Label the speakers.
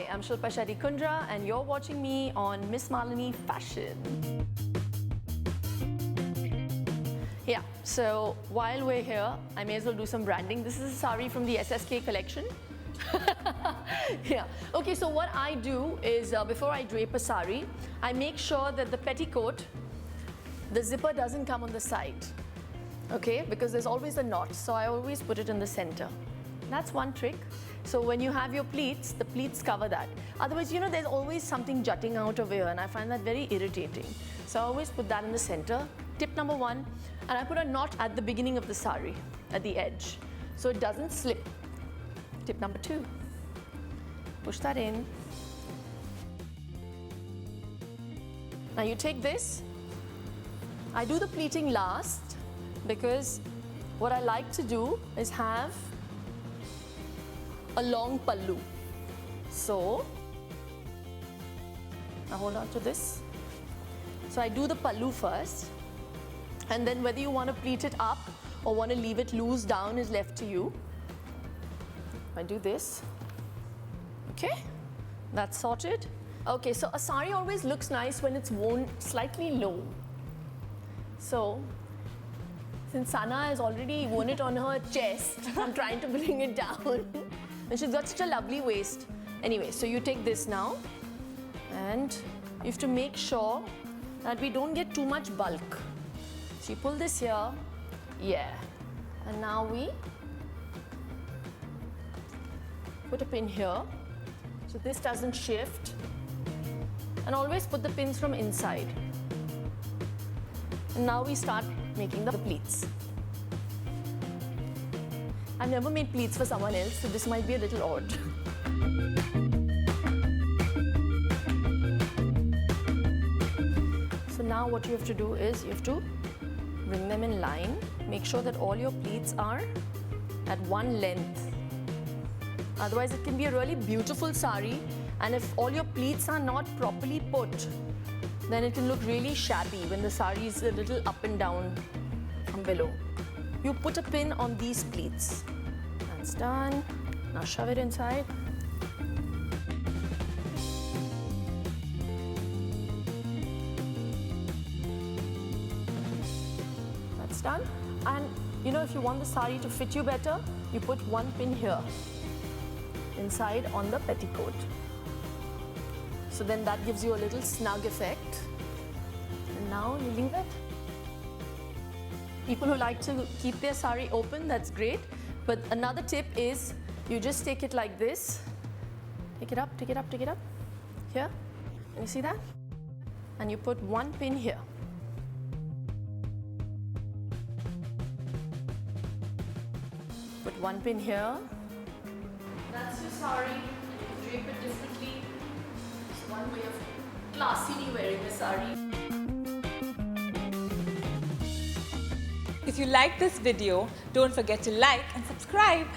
Speaker 1: Hi, I'm Shilpa Shetty Kundra and you're watching me on Miss Malini Fashion. Yeah, so while we're here, I may as well do some branding. This is a sari from the SSK collection. Yeah. Okay, so what I do is before I drape a sari, I make sure that the petticoat, the zipper doesn't come on the side. Okay, because there's always a knot, so I always put it in the center. That's one trick. So when you have your pleats, the pleats cover that. Otherwise, you know, there's always something jutting out of here and I find that very irritating. So I always put that in the center. Tip number one, and I put a knot at the beginning of the sari, at the edge, so it doesn't slip. Tip number two, push that in. Now you take this. I do the pleating last because what I like to do is have a long pallu. So, now hold on to this. So I do the pallu first, and then whether you want to pleat it up or want to leave it loose down is left to you. I do this. Okay, that's sorted. Okay, so a sari always looks nice when it's worn slightly low. So, since Sana has already worn it on her chest, I'm trying to bring it down. And she's got such a lovely waist. Anyway, so you take this now, and you have to make sure that we don't get too much bulk. So you pull this here, yeah. And now we put a pin here, so this doesn't shift. And always put the pins from inside. And now we start making the pleats. I've never made pleats for someone else, so this might be a little odd. So now what you have to do is you have to bring them in line. Make sure that all your pleats are at one length. Otherwise it can be a really beautiful sari, and if all your pleats are not properly put, then it can look really shabby when the sari is a little up and down from below. You put a pin on these pleats. That's done. Now shove it inside. That's done. And you know, if you want the sari to fit you better, you put one pin here, inside on the petticoat. So then that gives you a little snug effect. And now you leave it. People who like to keep their sari open, that's great. But another tip is you just take it like this. Take it up, take it up, take it up. Here. Can you see that? And you put one pin here. Put one pin here. That's your sari. You drape it differently. It's one way of classily wearing a sari.
Speaker 2: If you like this video, don't forget to like and subscribe.